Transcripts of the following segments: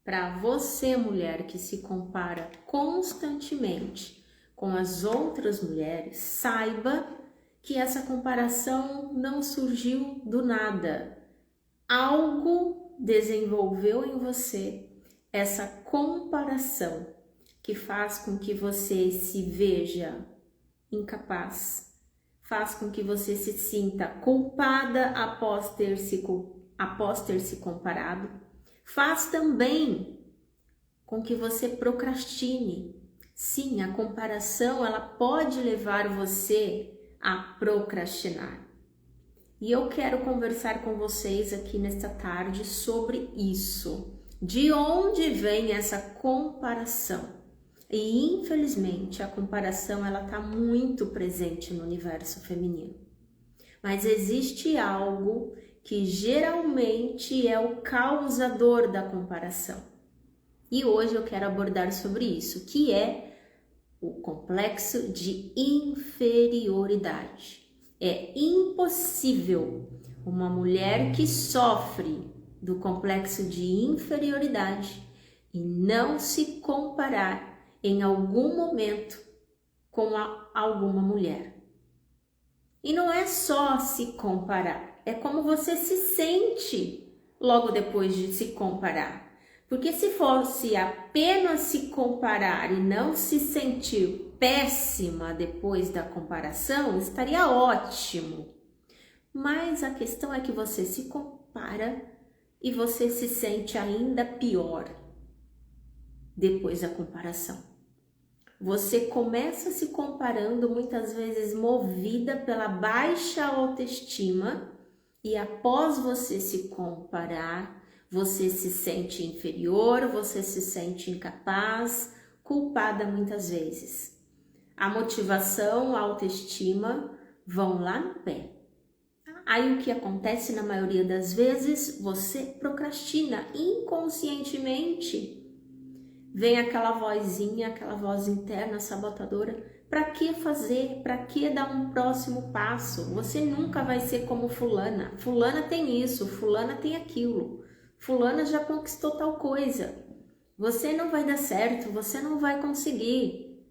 para você, mulher que se compara constantemente com as outras mulheres, saiba que essa comparação não surgiu do nada. Algo desenvolveu em você essa comparação que faz com que você se veja incapaz, faz com que você se sinta culpada após ter se comparado, faz também com que você procrastine. Sim, a comparação ela pode levar você a procrastinar. E eu quero conversar com vocês aqui nesta tarde sobre isso. De onde vem essa comparação? E infelizmente a comparação ela está muito presente no universo feminino. Mas existe algo que geralmente é o causador da comparação. E hoje eu quero abordar sobre isso, que é o complexo de inferioridade. É impossível uma mulher que sofre do complexo de inferioridade e não se comparar em algum momento com alguma mulher. E não é só se comparar, é como você se sente logo depois de se comparar. Porque se fosse apenas se comparar e não se sentir péssima depois da comparação, estaria ótimo. Mas a questão é que você se compara e você se sente ainda pior depois da comparação. Você começa se comparando muitas vezes movida pela baixa autoestima e após você se comparar, você se sente inferior, você se sente incapaz, culpada muitas vezes. A motivação, a autoestima vão lá no pé. Aí o que acontece na maioria das vezes, você procrastina inconscientemente. Vem aquela vozinha, aquela voz interna sabotadora. Para que fazer? Para que dar um próximo passo? Você nunca vai ser como fulana. Fulana tem isso, fulana tem aquilo. Fulana já conquistou tal coisa. Você não vai dar certo, você não vai conseguir.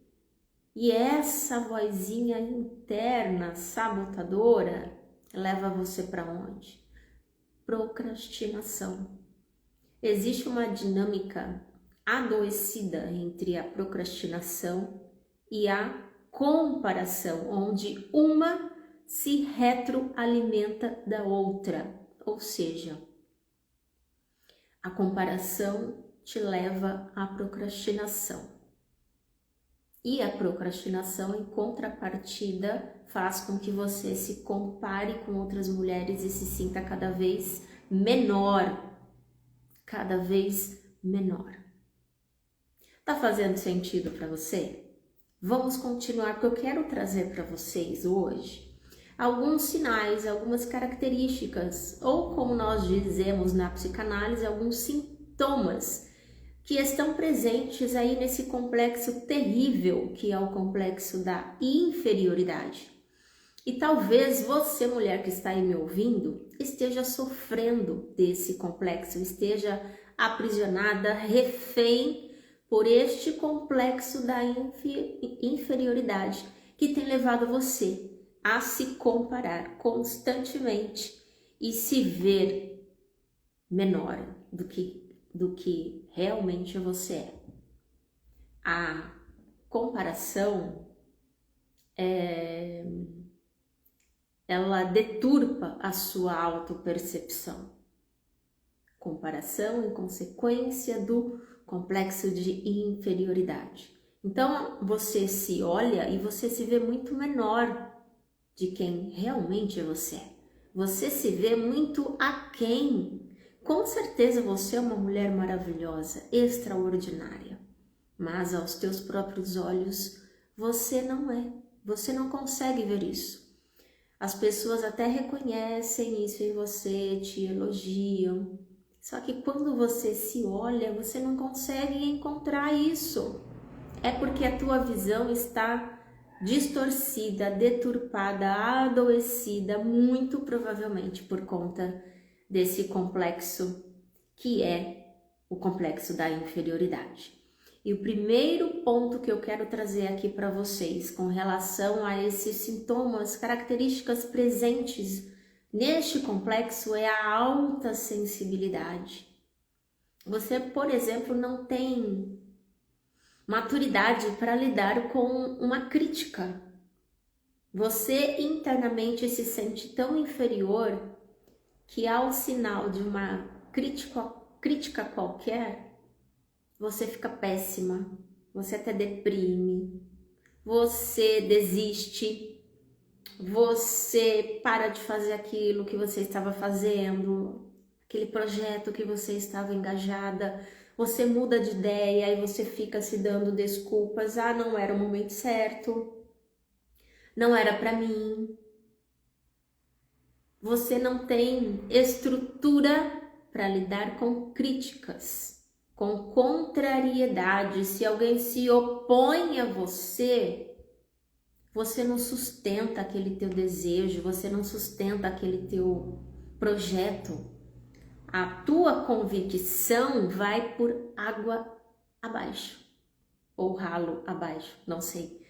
E essa vozinha interna sabotadora leva você para onde? Procrastinação. Existe uma dinâmica adoecida entre a procrastinação e a comparação, onde uma se retroalimenta da outra, ou seja, a comparação te leva à procrastinação. E a procrastinação, em contrapartida, faz com que você se compare com outras mulheres e se sinta cada vez menor. Cada vez menor. Tá fazendo sentido para você? Vamos continuar, porque eu quero trazer para vocês hoje alguns sinais, algumas características, ou como nós dizemos na psicanálise, alguns sintomas que estão presentes aí nesse complexo terrível que é o complexo da inferioridade. E talvez você, mulher que está aí me ouvindo, esteja sofrendo desse complexo, esteja aprisionada, refém por este complexo da inferioridade que tem levado você a se comparar constantemente e se ver menor do que realmente você é. A comparação ela deturpa a sua autopercepção. Comparação em consequência do complexo de inferioridade. Então, você se olha e você se vê muito menor de quem realmente você é. Você se vê muito aquém. Com certeza você é uma mulher maravilhosa, extraordinária. Mas aos teus próprios olhos, você não é. Você não consegue ver isso. As pessoas até reconhecem isso em você, te elogiam. Só que quando você se olha, você não consegue encontrar isso. É porque a tua visão está distorcida, deturpada, adoecida, muito provavelmente por conta desse complexo que é o complexo da inferioridade. E o primeiro ponto que eu quero trazer aqui para vocês com relação a esses sintomas, características presentes neste complexo é a alta sensibilidade. Você, por exemplo, não tem maturidade para lidar com uma crítica. Você internamente se sente tão inferior que ao sinal de uma crítica qualquer, você fica péssima, você até deprime, você desiste, você para de fazer aquilo que você estava fazendo, aquele projeto que você estava engajada, você muda de ideia e você fica se dando desculpas, não era o momento certo, não era para mim. Você não tem estrutura para lidar com críticas, com contrariedade. Se alguém se opõe a você, você não sustenta aquele teu desejo, você não sustenta aquele teu projeto. A tua convicção vai por água abaixo, ou ralo abaixo, não sei.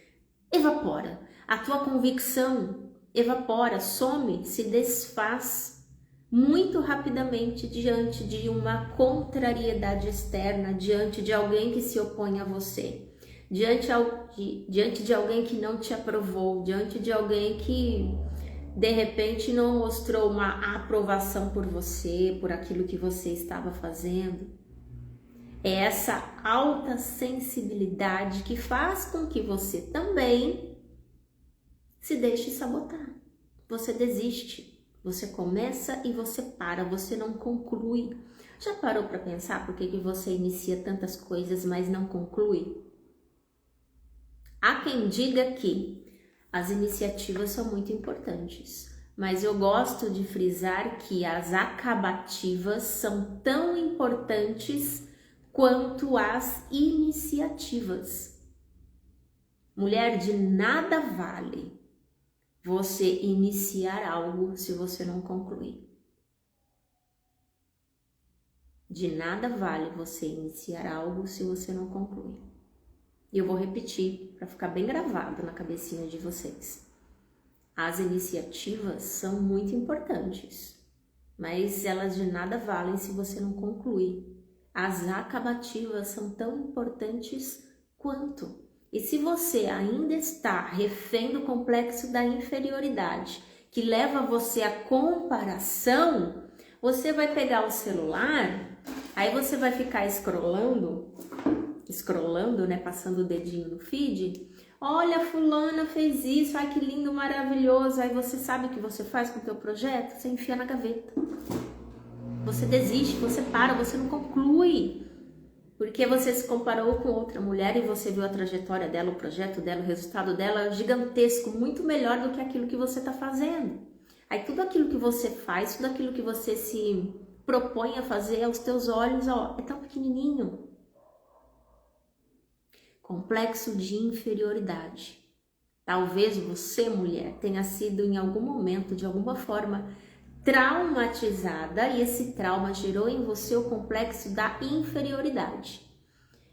Evapora. A tua convicção evapora, some, se desfaz muito rapidamente diante de uma contrariedade externa, diante de alguém que se opõe a você, diante de alguém que não te aprovou, diante de alguém que de repente não mostrou uma aprovação por você, por aquilo que você estava fazendo. É essa alta sensibilidade que faz com que você também se deixe sabotar. Você desiste. Você começa e você para, você não conclui. Já parou para pensar por que você inicia tantas coisas, mas não conclui? Há quem diga que as iniciativas são muito importantes, mas eu gosto de frisar que as acabativas são tão importantes quanto as iniciativas. Mulher, de nada vale você iniciar algo se você não concluir. De nada vale você iniciar algo se você não concluir. E eu vou repetir para ficar bem gravado na cabecinha de vocês. As iniciativas são muito importantes, mas elas de nada valem se você não concluir. As acabativas são tão importantes quanto. E se você ainda está refém do complexo da inferioridade, que leva você à comparação, você vai pegar o celular, aí você vai ficar scrollando, né, passando o dedinho no feed. Olha, fulana fez isso, ai que lindo, maravilhoso. Aí você sabe o que você faz com o teu projeto? Você enfia na gaveta. Você desiste, você para, você não conclui. Porque você se comparou com outra mulher e você viu a trajetória dela, o projeto dela, o resultado dela gigantesco, muito melhor do que aquilo que você está fazendo. Aí tudo aquilo que você faz, tudo aquilo que você se propõe a fazer aos teus olhos, é tão pequenininho. Complexo de inferioridade. Talvez você, mulher, tenha sido em algum momento, de alguma forma, traumatizada e esse trauma gerou em você o complexo da inferioridade.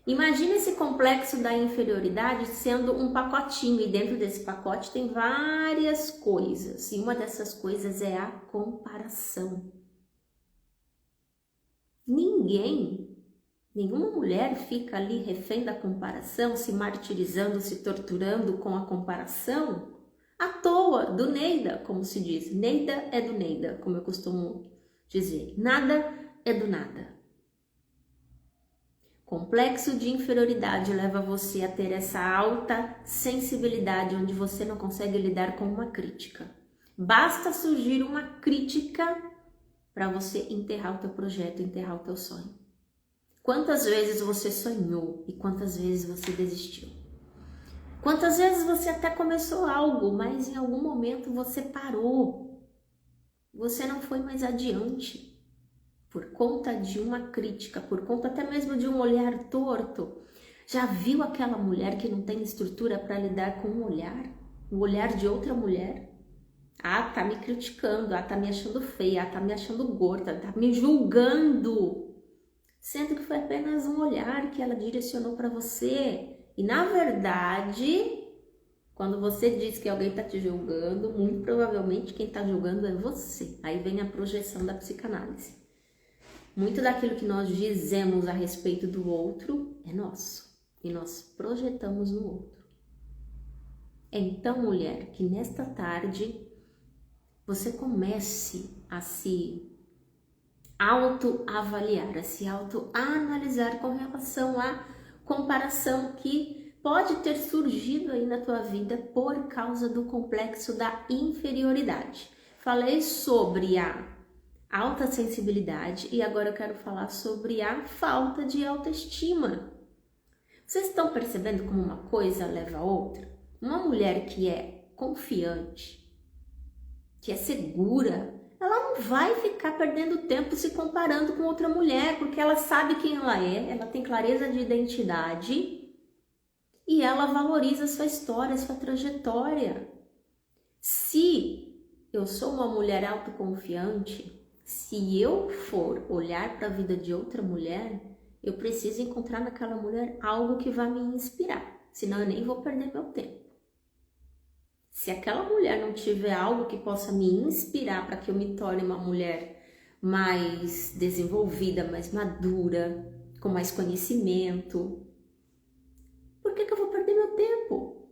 Imagina esse complexo da inferioridade sendo um pacotinho e dentro desse pacote tem várias coisas e uma dessas coisas é a comparação. Nenhuma mulher fica ali refém da comparação, se martirizando, se torturando com a comparação à toa, do Neida, como se diz. Neida é do Neida, como eu costumo dizer. Nada é do nada. Complexo de inferioridade leva você a ter essa alta sensibilidade, onde você não consegue lidar com uma crítica. Basta surgir uma crítica para você enterrar o teu projeto, enterrar o teu sonho. Quantas vezes você sonhou e quantas vezes você desistiu? Quantas vezes você até começou algo, mas em algum momento você parou. Você não foi mais adiante por conta de uma crítica, por conta até mesmo de um olhar torto. Já viu aquela mulher que não tem estrutura para lidar com um o olhar de outra mulher? Tá me criticando, tá me achando feia, tá me achando gorda, tá me julgando. sendo que foi apenas um olhar que ela direcionou para você. E na verdade, quando você diz que alguém está te julgando, muito provavelmente quem está julgando é você. Aí vem a projeção da psicanálise. Muito daquilo que nós dizemos a respeito do outro é nosso e nós projetamos no outro. Então, mulher, que nesta tarde você comece a se autoavaliar, a se autoanalisar com relação à comparação que pode ter surgido aí na tua vida por causa do complexo da inferioridade. Falei sobre a alta sensibilidade e agora eu quero falar sobre a falta de autoestima. Vocês estão percebendo como uma coisa leva a outra? Uma mulher que é confiante, que é segura, ela não vai ficar perdendo tempo se comparando com outra mulher, porque ela sabe quem ela é, ela tem clareza de identidade e ela valoriza a sua história, a sua trajetória. Se eu sou uma mulher autoconfiante, se eu for olhar para a vida de outra mulher, eu preciso encontrar naquela mulher algo que vai me inspirar, senão eu nem vou perder meu tempo. Se aquela mulher não tiver algo que possa me inspirar para que eu me torne uma mulher mais desenvolvida, mais madura, com mais conhecimento, por que eu vou perder meu tempo?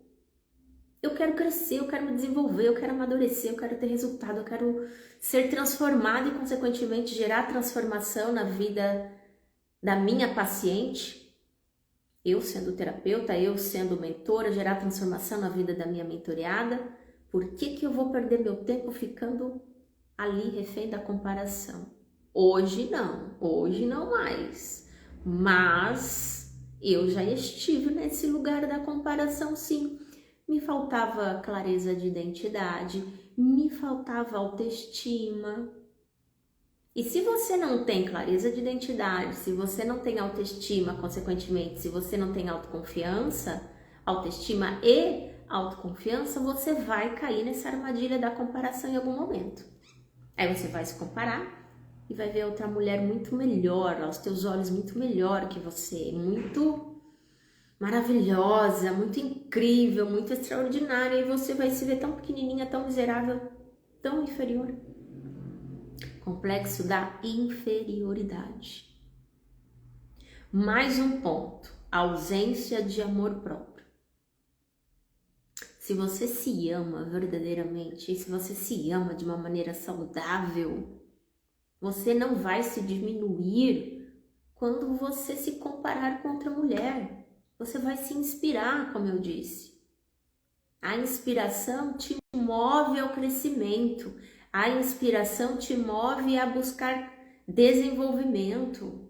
Eu quero crescer, eu quero me desenvolver, eu quero amadurecer, eu quero ter resultado, eu quero ser transformada e, consequentemente, gerar transformação na vida da minha paciente. Eu sendo terapeuta, eu sendo mentora, gerar transformação na vida da minha mentoreada. Por que eu vou perder meu tempo ficando ali refém da comparação? Hoje não mais. Mas eu já estive nesse lugar da comparação, sim. Me faltava clareza de identidade, me faltava autoestima. E se você não tem clareza de identidade, se você não tem autoestima, consequentemente, se você não tem autoconfiança, autoestima e autoconfiança, você vai cair nessa armadilha da comparação em algum momento. Aí você vai se comparar e vai ver outra mulher muito melhor, aos teus olhos muito melhor que você, muito maravilhosa, muito incrível, muito extraordinária, e você vai se ver tão pequenininha, tão miserável, tão inferior. Complexo da inferioridade. Mais um ponto, ausência de amor próprio. Se você se ama verdadeiramente, e se você se ama de uma maneira saudável, você não vai se diminuir quando você se comparar com outra mulher. Você vai se inspirar, como eu disse. A inspiração te move ao crescimento. A inspiração te move a buscar desenvolvimento.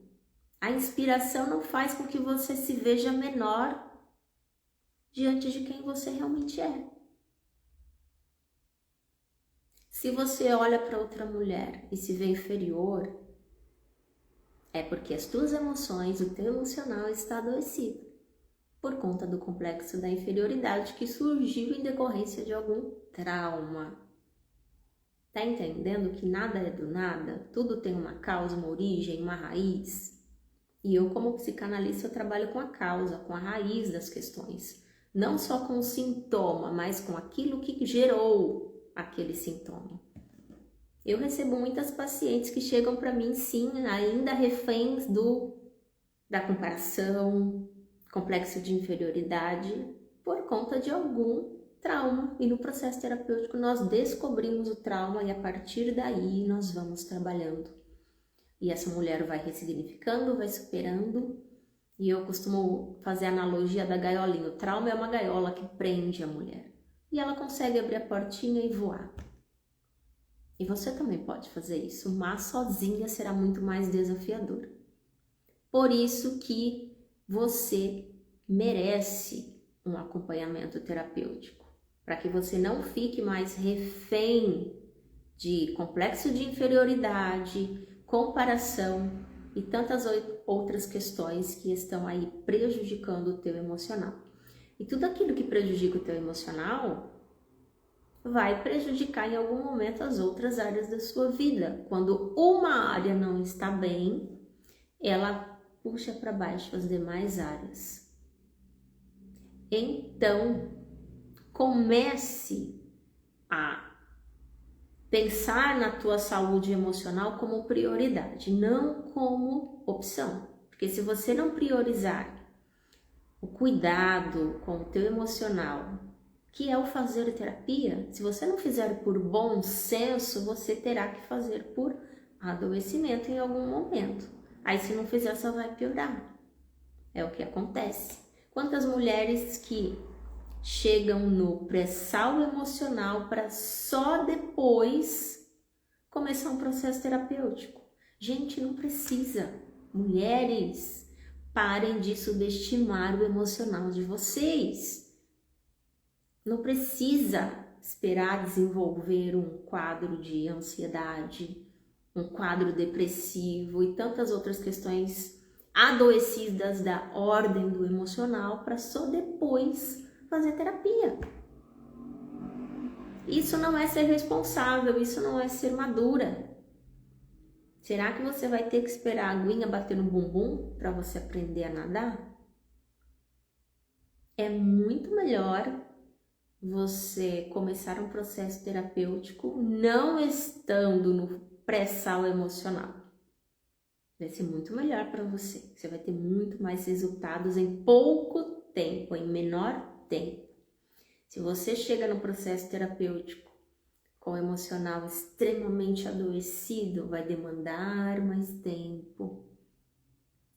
A inspiração não faz com que você se veja menor diante de quem você realmente é. Se você olha para outra mulher e se vê inferior, é porque as tuas emoções, o teu emocional está adoecido por conta do complexo da inferioridade que surgiu em decorrência de algum trauma. Tá entendendo que nada é do nada? Tudo tem uma causa, uma origem, uma raiz. E eu, como psicanalista, eu trabalho com a causa, com a raiz das questões. Não só com o sintoma, mas com aquilo que gerou aquele sintoma. Eu recebo muitas pacientes que chegam para mim, sim, ainda reféns da comparação, complexo de inferioridade, por conta de algum trauma. E no processo terapêutico nós descobrimos o trauma e a partir daí nós vamos trabalhando. E essa mulher vai ressignificando, vai superando. E eu costumo fazer a analogia da gaiolinha. O trauma é uma gaiola que prende a mulher. E ela consegue abrir a portinha e voar. E você também pode fazer isso, mas sozinha será muito mais desafiador. Por isso que você merece um acompanhamento terapêutico, para que você não fique mais refém de complexo de inferioridade, comparação e tantas outras questões que estão aí prejudicando o teu emocional. E tudo aquilo que prejudica o teu emocional vai prejudicar em algum momento as outras áreas da sua vida. Quando uma área não está bem, ela puxa para baixo as demais áreas. Então, comece a pensar na tua saúde emocional como prioridade, não como opção. Porque se você não priorizar o cuidado com o teu emocional, que é o fazer terapia, se você não fizer por bom senso, você terá que fazer por adoecimento em algum momento. Aí se não fizer, só vai piorar. É o que acontece. Quantas mulheres que chegam no pré-sal emocional para só depois começar um processo terapêutico? Gente, não precisa. Mulheres, parem de subestimar o emocional de vocês. Não precisa esperar desenvolver um quadro de ansiedade, um quadro depressivo e tantas outras questões adoecidas da ordem do emocional para só depois fazer terapia. Isso não é ser responsável, isso não é ser madura. Será que você vai ter que esperar a aguinha bater no bumbum para você aprender a nadar? É muito melhor você começar um processo terapêutico não estando no pré-sal emocional. Vai ser muito melhor para você. Você vai ter muito mais resultados em pouco tempo, em menor tempo. Se você chega no processo terapêutico com o emocional extremamente adoecido, vai demandar mais tempo.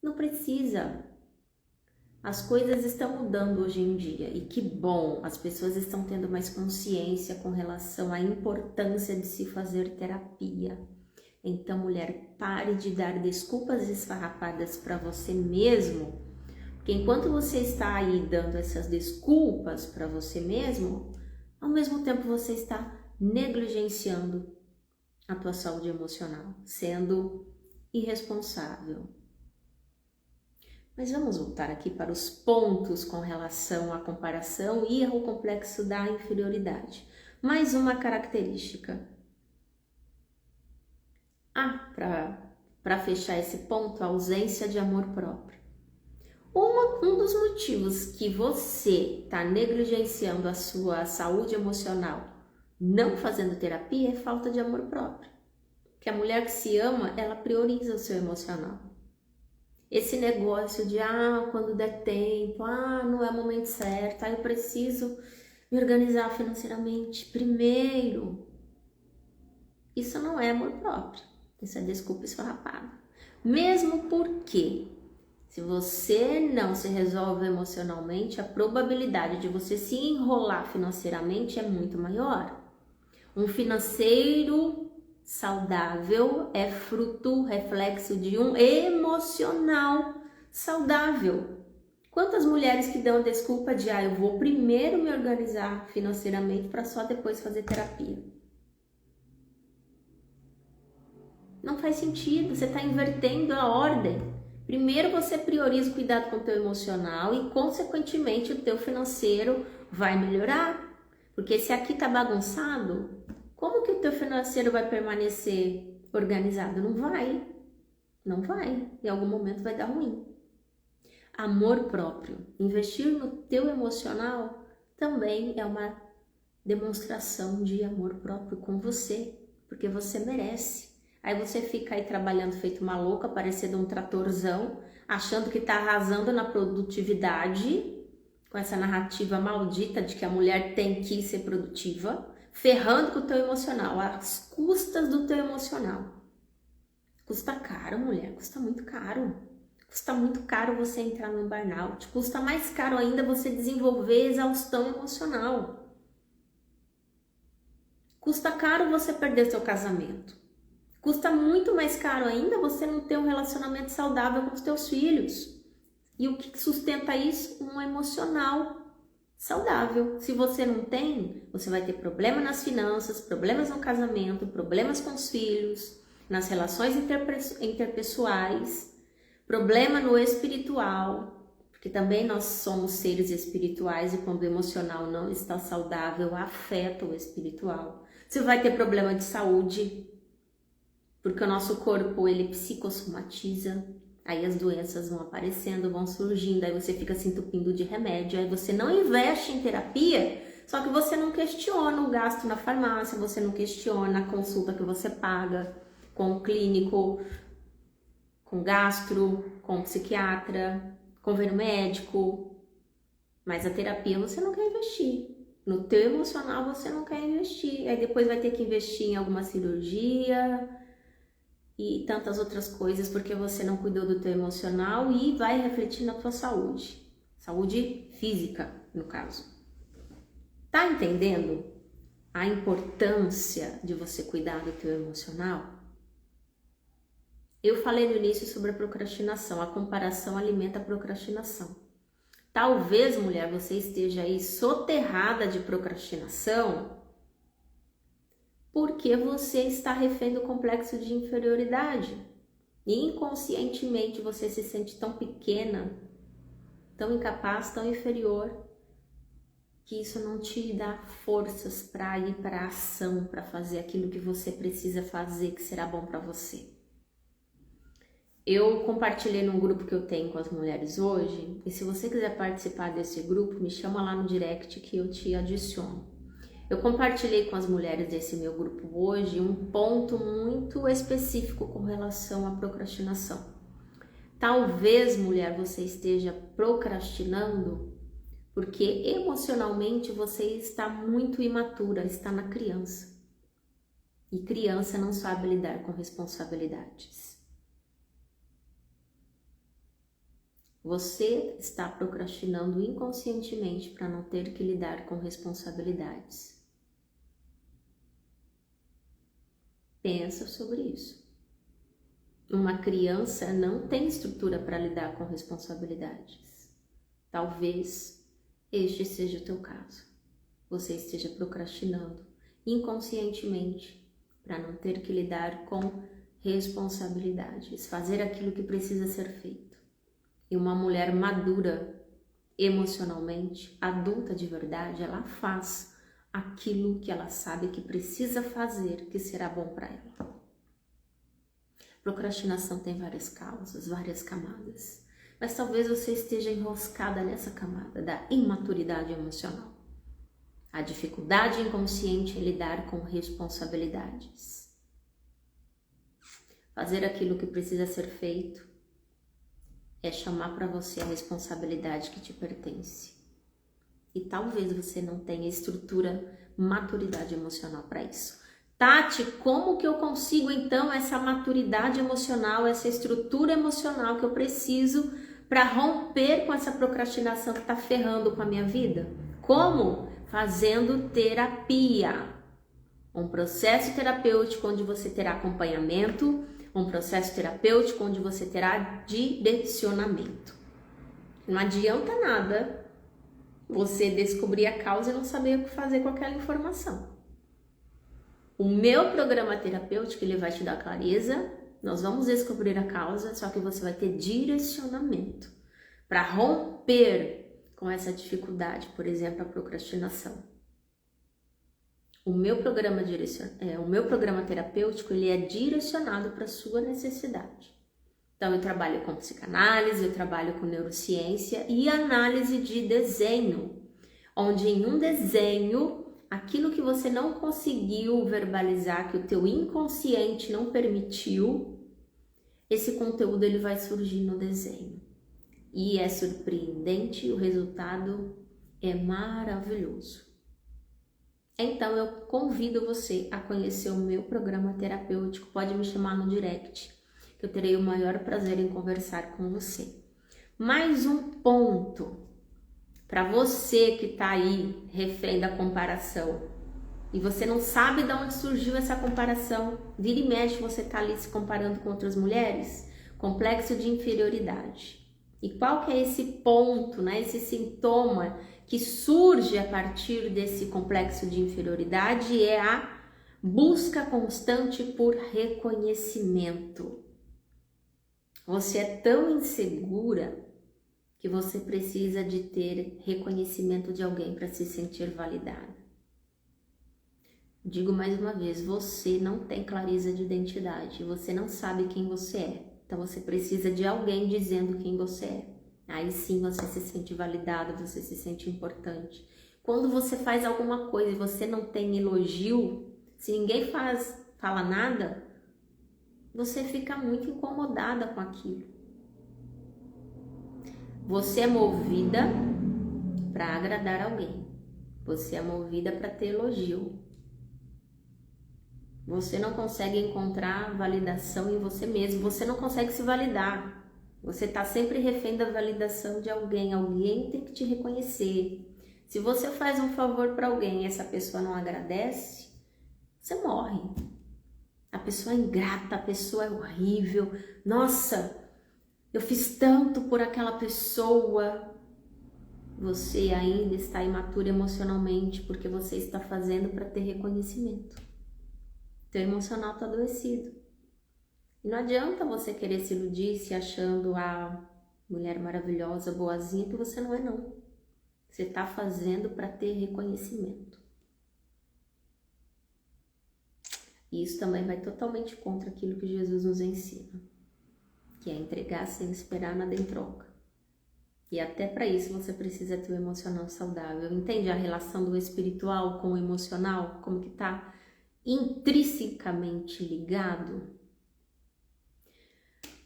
Não precisa. As coisas estão mudando hoje em dia e que bom, as pessoas estão tendo mais consciência com relação à importância de se fazer terapia. Então, mulher, pare de dar desculpas esfarrapadas para você mesmo, porque enquanto você está aí dando essas desculpas para você mesmo, ao mesmo tempo você está negligenciando a tua saúde emocional, sendo irresponsável. Mas vamos voltar aqui para os pontos com relação à comparação e ao complexo da inferioridade. Mais uma característica. Para fechar esse ponto, a ausência de amor próprio. Um dos motivos que você está negligenciando a sua saúde emocional, não fazendo terapia, é falta de amor próprio. Porque a mulher que se ama, ela prioriza o seu emocional. Esse negócio de, quando der tempo, não é o momento certo, eu preciso me organizar financeiramente primeiro. Isso não é amor próprio, isso é desculpa esfarrapada. Mesmo porque, se você não se resolve emocionalmente, a probabilidade de você se enrolar financeiramente é muito maior. Um financeiro saudável é fruto, reflexo de um emocional saudável. Quantas mulheres que dão a desculpa de eu vou primeiro me organizar financeiramente para só depois fazer terapia? Não faz sentido, você está invertendo a ordem. Primeiro você prioriza o cuidado com o teu emocional e, consequentemente, o teu financeiro vai melhorar. Porque se aqui está bagunçado, como que o teu financeiro vai permanecer organizado? Não vai. Não vai. Em algum momento vai dar ruim. Amor próprio. Investir no teu emocional também é uma demonstração de amor próprio com você. Porque você merece. Aí você fica aí trabalhando feito uma louca, parecendo um tratorzão, achando que está arrasando na produtividade, com essa narrativa maldita de que a mulher tem que ser produtiva, ferrando com o teu emocional, às custas do teu emocional. Custa caro, mulher, custa muito caro. Custa muito caro você entrar num burnout. Custa mais caro ainda você desenvolver exaustão emocional. Custa caro você perder seu casamento. Custa muito mais caro ainda você não ter um relacionamento saudável com os teus filhos. E o que sustenta isso? Um emocional saudável. Se você não tem, você vai ter problema nas finanças, problemas no casamento, problemas com os filhos, nas relações interpessoais, problema no espiritual, porque também nós somos seres espirituais e quando o emocional não está saudável, afeta o espiritual. Você vai ter problema de saúde, porque o nosso corpo, ele psicossomatiza. Aí as doenças vão aparecendo, vão surgindo, aí você fica se entupindo de remédio, aí você não investe em terapia, só que você não questiona o gasto na farmácia, você não questiona a consulta que você paga com o clínico, com gastro, com psiquiatra, convênio médico, mas a terapia você não quer investir. No teu emocional você não quer investir, aí depois vai ter que investir em alguma cirurgia e tantas outras coisas porque você não cuidou do teu emocional e vai refletir na tua saúde física, no caso. Tá entendendo a importância de você cuidar do teu emocional? Eu falei no início sobre a procrastinação, a comparação alimenta a procrastinação. Talvez, mulher, você esteja aí soterrada de procrastinação porque você está refém do complexo de inferioridade. E inconscientemente você se sente tão pequena, tão incapaz, tão inferior, que isso não te dá forças para ir para a ação, para fazer aquilo que você precisa fazer, que será bom para você. Eu compartilhei num grupo que eu tenho com as mulheres hoje, e se você quiser participar desse grupo, me chama lá no direct que eu te adiciono. Eu compartilhei com as mulheres desse meu grupo hoje um ponto muito específico com relação à procrastinação. Talvez, mulher, você esteja procrastinando porque emocionalmente você está muito imatura, está na criança. E criança não sabe lidar com responsabilidades. Você está procrastinando inconscientemente para não ter que lidar com responsabilidades. Pensa sobre isso. Uma criança não tem estrutura para lidar com responsabilidades. Talvez este seja o teu caso. Você esteja procrastinando inconscientemente para não ter que lidar com responsabilidades, fazer aquilo que precisa ser feito. E uma mulher madura emocionalmente, adulta de verdade, ela faz aquilo que ela sabe que precisa fazer, que será bom para ela. Procrastinação tem várias causas, várias camadas, mas talvez você esteja enroscada nessa camada da imaturidade emocional, a dificuldade inconsciente em lidar com responsabilidades. Fazer aquilo que precisa ser feito é chamar para você a responsabilidade que te pertence. E talvez você não tenha estrutura, maturidade emocional para isso. Tati, como que eu consigo então essa maturidade emocional, essa estrutura emocional que eu preciso para romper com essa procrastinação que está ferrando com a minha vida? Como? Fazendo terapia. Um processo terapêutico onde você terá acompanhamento, um processo terapêutico onde você terá direcionamento. Não adianta nada você descobrir a causa e não saber o que fazer com aquela informação. O meu programa terapêutico, ele vai te dar clareza, nós vamos descobrir a causa, só que você vai ter direcionamento para romper com essa dificuldade, por exemplo, a procrastinação. O meu programa terapêutico, ele é direcionado para a sua necessidade. Então, eu trabalho com psicanálise, eu trabalho com neurociência e análise de desenho, onde em um desenho, aquilo que você não conseguiu verbalizar, que o teu inconsciente não permitiu, esse conteúdo ele vai surgir no desenho. E é surpreendente, o resultado é maravilhoso. Então, eu convido você a conhecer o meu programa terapêutico. Pode me chamar no direct, que eu terei o maior prazer em conversar com você. Mais um ponto para você que está aí refém da comparação e você não sabe de onde surgiu essa comparação. Vira e mexe, você está ali se comparando com outras mulheres. Complexo de inferioridade. E qual que é esse ponto, né? Esse sintoma que surge a partir desse complexo de inferioridade é a busca constante por reconhecimento. Você é tão insegura que você precisa de ter reconhecimento de alguém para se sentir validada. Digo mais uma vez, você não tem clareza de identidade, você não sabe quem você é. Então você precisa de alguém dizendo quem você é. Aí sim você se sente validado, você se sente importante. Quando você faz alguma coisa e você não tem elogio, se ninguém fala nada, você fica muito incomodada com aquilo. Você é movida para agradar alguém. Você é movida para ter elogio. Você não consegue encontrar validação em você mesmo. Você não consegue se validar. Você está sempre refém da validação de alguém. Alguém tem que te reconhecer. Se você faz um favor para alguém e essa pessoa não agradece, você morre. A pessoa é ingrata, a pessoa é horrível. Nossa, eu fiz tanto por aquela pessoa. Você ainda está imaturo emocionalmente porque você está fazendo para ter reconhecimento. Teu emocional está adoecido. E não adianta você querer se iludir se achando a mulher maravilhosa, boazinha, que você não é não. Você está fazendo para ter reconhecimento. E isso também vai totalmente contra aquilo que Jesus nos ensina, que é entregar sem esperar nada em troca. E até para isso você precisa ter um emocional saudável. Entende a relação do espiritual com o emocional? Como que está intrinsecamente ligado?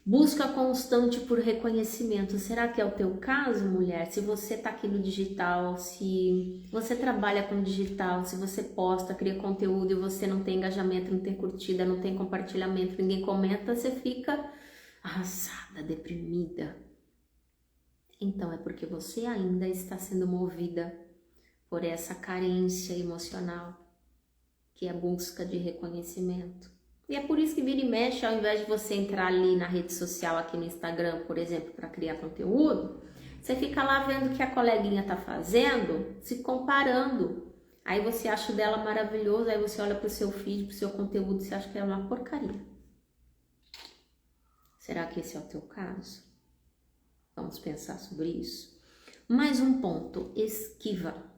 Busca constante por reconhecimento. Será que é o teu caso, mulher? Se você está aqui no digital, se você trabalha com digital, se você posta, cria conteúdo e você não tem engajamento, não tem curtida, não tem compartilhamento, ninguém comenta, você fica arrasada, deprimida. Então é porque você ainda está sendo movida por essa carência emocional, que é a busca de reconhecimento. E é por isso que vira e mexe, ao invés de você entrar ali na rede social, aqui no Instagram, por exemplo, para criar conteúdo, você fica lá vendo o que a coleguinha tá fazendo, se comparando. Aí você acha o dela maravilhoso, aí você olha pro seu feed, pro seu conteúdo e você acha que é uma porcaria. Será que esse é o teu caso? Vamos pensar sobre isso. Mais um ponto, esquiva.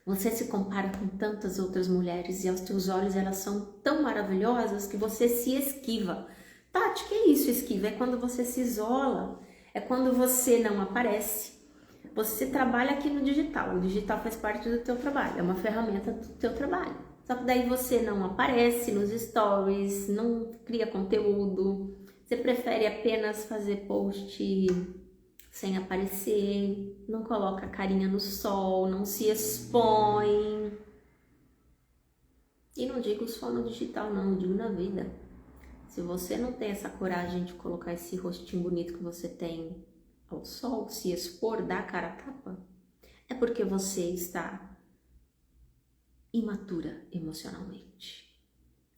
Você se compara com tantas outras mulheres e aos teus olhos elas são tão maravilhosas que você se esquiva. Tati, que é isso, esquiva? É quando você se isola, é quando você não aparece. Você trabalha aqui no digital, o digital faz parte do teu trabalho, é uma ferramenta do teu trabalho. Só que daí você não aparece nos stories, não cria conteúdo, você prefere apenas fazer post sem aparecer, não coloca a carinha no sol, não se expõe. E não digo só no digital não, digo na vida. Se você não tem essa coragem de colocar esse rostinho bonito que você tem ao sol, se expor, dar a cara a tapa, é porque você está imatura emocionalmente.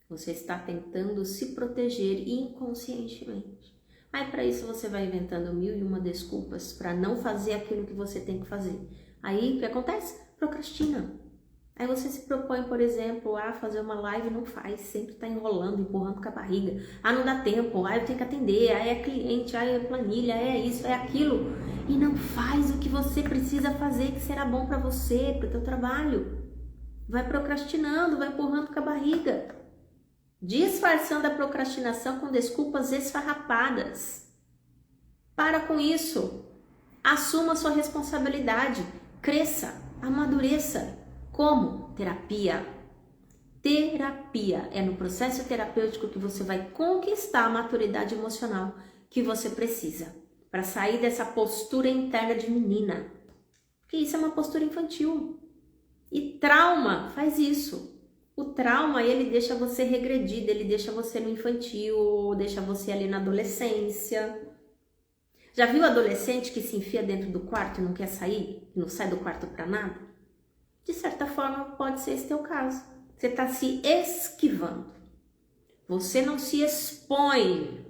Você está tentando se proteger inconscientemente. Aí para isso você vai inventando 1001 desculpas para não fazer aquilo que você tem que fazer. Aí o que acontece? Procrastina. Aí você se propõe, por exemplo, a fazer uma live e não faz, sempre está enrolando, empurrando com a barriga. Ah, não dá tempo, ah, eu tenho que atender, ah, é cliente, ah, é planilha, é isso, é aquilo. E não faz o que você precisa fazer, que será bom para você, para o teu trabalho. Vai procrastinando, vai empurrando com a barriga. Disfarçando a procrastinação com desculpas esfarrapadas. Para com isso. Assuma sua responsabilidade. Cresça, amadureça. Como? Terapia. Terapia. É no processo terapêutico que você vai conquistar a maturidade emocional que você precisa para sair dessa postura interna de menina. Porque isso é uma postura infantil. E trauma faz isso. O trauma, ele deixa você regredido, ele deixa você no infantil, deixa você ali na adolescência. Já viu adolescente que se enfia dentro do quarto e não quer sair? Não sai do quarto para nada? De certa forma, pode ser esse teu caso. Você está se esquivando. Você não se expõe.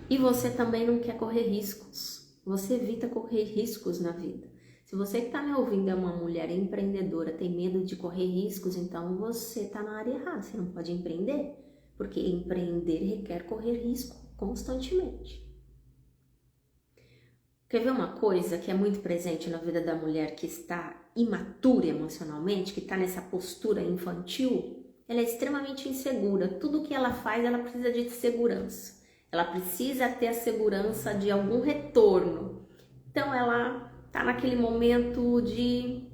E você também não quer correr riscos. Você evita correr riscos na vida. Se você que está me ouvindo é uma mulher empreendedora, tem medo de correr riscos, então você está na área errada, você não pode empreender, porque empreender requer correr risco constantemente. Quer ver uma coisa que é muito presente na vida da mulher que está imatura emocionalmente, que está nessa postura infantil? ela é extremamente insegura. Tudo que ela faz, ela precisa de segurança. Ela precisa ter a segurança de algum retorno. Então ela tá naquele momento de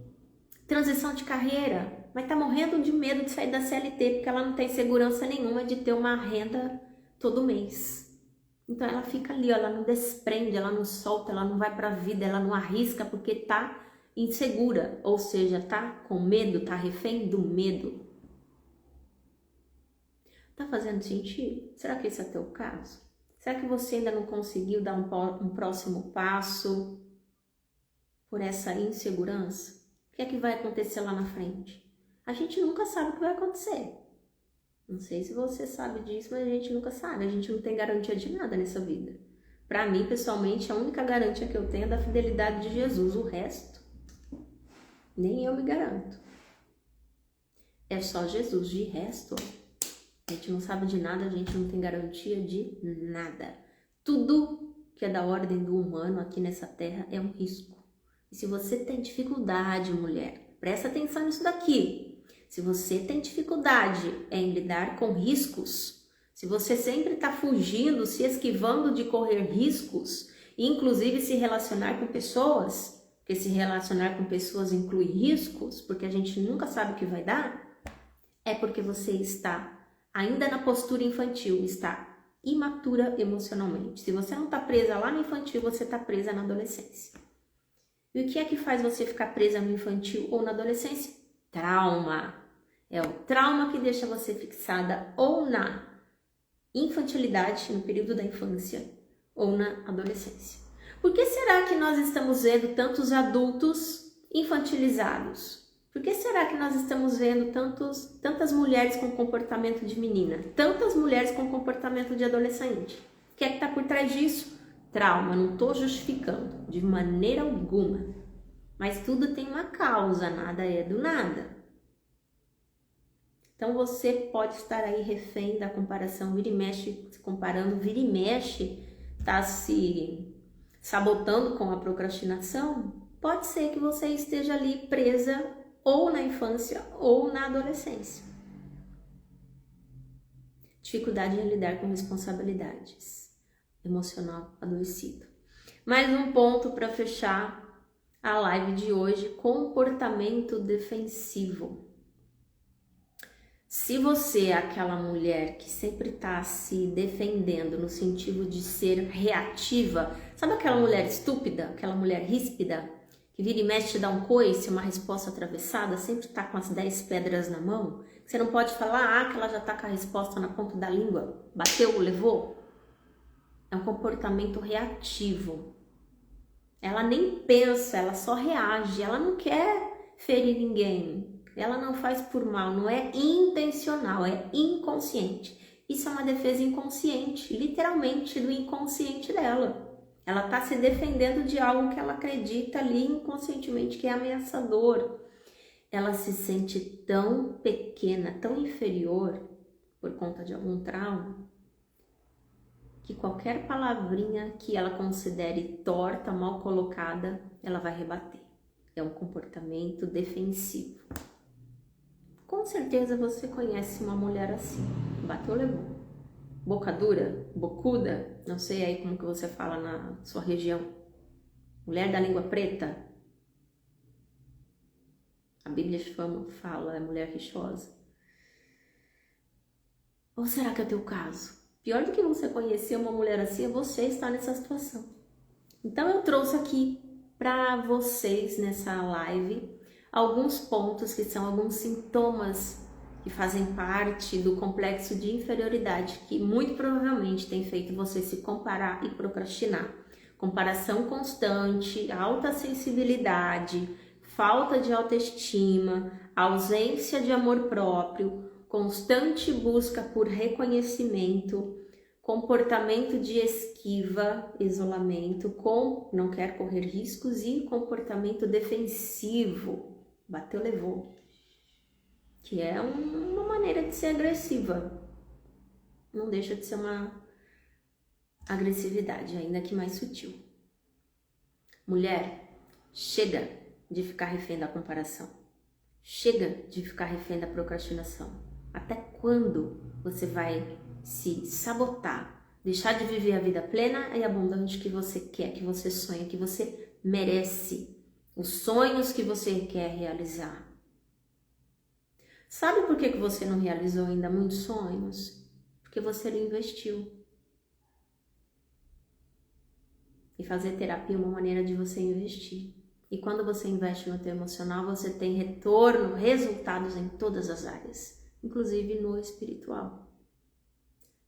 transição de carreira, mas tá morrendo de medo de sair da CLT, porque ela não tem segurança nenhuma de ter uma renda todo mês. Então ela fica ali, ó, ela não desprende, ela não solta, ela não vai para a vida, ela não arrisca porque tá insegura, ou seja, tá com medo, tá refém do medo. Tá fazendo sentido? Será que esse é teu caso? Será que você ainda não conseguiu dar um próximo passo por essa insegurança? O que é que vai acontecer lá na frente? A gente nunca sabe o que vai acontecer. Não sei se você sabe disso, mas a gente nunca sabe. A gente não tem garantia de nada nessa vida. Para mim, pessoalmente, a única garantia que eu tenho é da fidelidade de Jesus. O resto, nem eu me garanto. É só Jesus. De resto, a gente não sabe de nada, a gente não tem garantia de nada. Tudo que é da ordem do humano aqui nessa terra é um risco. E se você tem dificuldade, mulher, presta atenção nisso daqui. Se você tem dificuldade em lidar com riscos, se você sempre está fugindo, se esquivando de correr riscos, inclusive se relacionar com pessoas, porque se relacionar com pessoas inclui riscos, porque a gente nunca sabe o que vai dar, é porque você está ainda na postura infantil, está imatura emocionalmente. Se você não está presa lá no infantil, você está presa na adolescência. E o que é que faz você ficar presa no infantil ou na adolescência? Trauma. É o trauma que deixa você fixada ou na infantilidade, no período da infância, ou na adolescência. Por que será que nós estamos vendo tantos adultos infantilizados? Por que será que nós estamos vendo tantas mulheres com comportamento de menina, tantas mulheres com comportamento de adolescente? O que é que está por trás disso? Trauma, não estou justificando de maneira alguma, mas tudo tem uma causa, nada é do nada. Então você pode estar aí refém da comparação, vira e mexe, se comparando, vira e mexe, está se sabotando com a procrastinação. Pode ser que você esteja ali presa ou na infância ou na adolescência. Dificuldade em lidar com responsabilidades, emocional adoecido. Mais um ponto para fechar a live de hoje: comportamento defensivo. Se você é aquela mulher que sempre está se defendendo no sentido de ser reativa, sabe aquela mulher estúpida, aquela mulher ríspida, que vira e mexe te dá um coice, uma resposta atravessada, sempre está com as 10 pedras na mão, você não pode falar que ela já está com a resposta na ponta da língua, bateu, levou? É um comportamento reativo. Ela nem pensa, ela só reage, ela não quer ferir ninguém. Ela não faz por mal, não é intencional, é inconsciente. Isso é uma defesa inconsciente, literalmente do inconsciente dela. Ela está se defendendo de algo que ela acredita ali inconscientemente que é ameaçador. Ela se sente tão pequena, tão inferior por conta de algum trauma, que qualquer palavrinha que ela considere torta, mal colocada, ela vai rebater. É um comportamento defensivo. Com certeza você conhece uma mulher assim. Bateu, levou. Boca dura, bocuda, não sei aí como que você fala na sua região. Mulher da língua preta. A Bíblia fala, é mulher rixosa. Ou será que é o teu caso? Pior do que você conhecer uma mulher assim é você estar nessa situação. Então eu trouxe aqui para vocês nessa live alguns pontos que são alguns sintomas que fazem parte do complexo de inferioridade que muito provavelmente tem feito você se comparar e procrastinar. Comparação constante, alta sensibilidade, falta de autoestima, ausência de amor próprio, constante busca por reconhecimento, comportamento de esquiva, isolamento, não quer correr riscos e comportamento defensivo, bateu, levou, que é uma maneira de ser agressiva, não deixa de ser uma agressividade, ainda que mais sutil. Mulher, chega de ficar refém da comparação, chega de ficar refém da procrastinação. Até quando você vai se sabotar, deixar de viver a vida plena e abundante que você quer, que você sonha, que você merece, os sonhos que você quer realizar? Sabe por que você não realizou ainda muitos sonhos? Porque você não investiu. E fazer terapia é uma maneira de você investir. E quando você investe no teu emocional, você tem retorno, resultados em todas as áreas, inclusive no espiritual.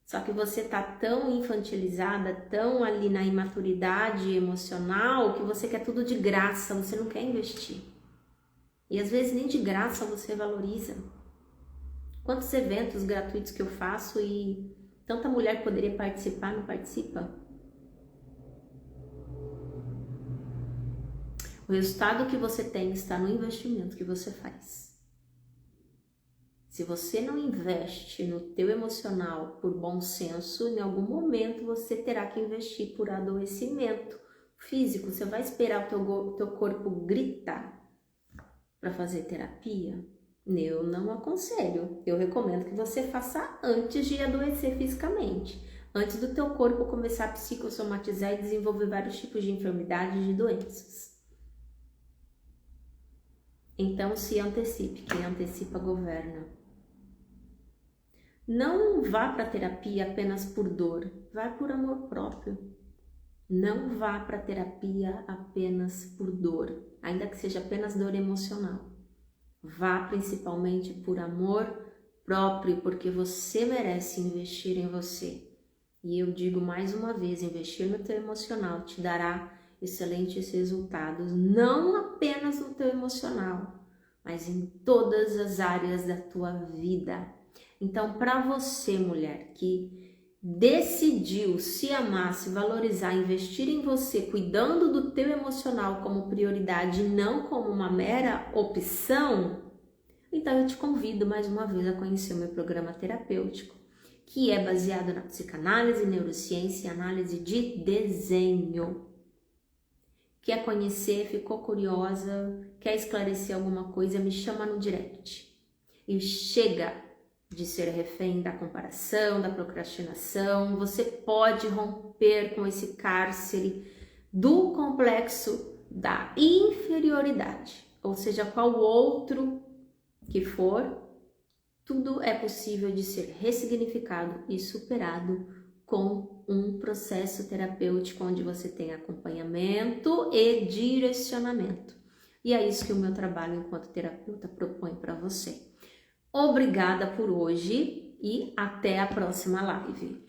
Só que você tá tão infantilizada, tão ali na imaturidade emocional, que você quer tudo de graça, você não quer investir. E às vezes nem de graça você valoriza. Quantos eventos gratuitos que eu faço e tanta mulher poderia participar, não participa? O resultado que você tem está no investimento que você faz. Se você não investe no teu emocional por bom senso, em algum momento você terá que investir por adoecimento físico. Você vai esperar o teu corpo gritar para fazer terapia? Eu não aconselho. Eu recomendo que você faça antes de adoecer fisicamente. Antes do teu corpo começar a psicossomatizar e desenvolver vários tipos de enfermidades e de doenças. Então se antecipe, quem antecipa governa. Não vá para a terapia apenas por dor, vá por amor próprio. Não vá para a terapia apenas por dor, ainda que seja apenas dor emocional. Vá principalmente por amor próprio, porque você merece investir em você. E eu digo mais uma vez, investir no teu emocional te dará excelentes resultados, não apenas no teu emocional, mas em todas as áreas da tua vida. Então, para você, mulher, que decidiu se amar, se valorizar, investir em você, cuidando do teu emocional como prioridade e não como uma mera opção, então eu te convido mais uma vez a conhecer o meu programa terapêutico, que é baseado na psicanálise, neurociência e análise de desenho. Quer conhecer, ficou curiosa, quer esclarecer alguma coisa, me chama no direct. E chega de ser refém da comparação, da procrastinação. Você pode romper com esse cárcere do complexo da inferioridade, ou seja, qual outro que for, tudo é possível de ser ressignificado e superado com um processo terapêutico onde você tem acompanhamento e direcionamento. E é isso que o meu trabalho enquanto terapeuta propõe para você. Obrigada por hoje e até a próxima live.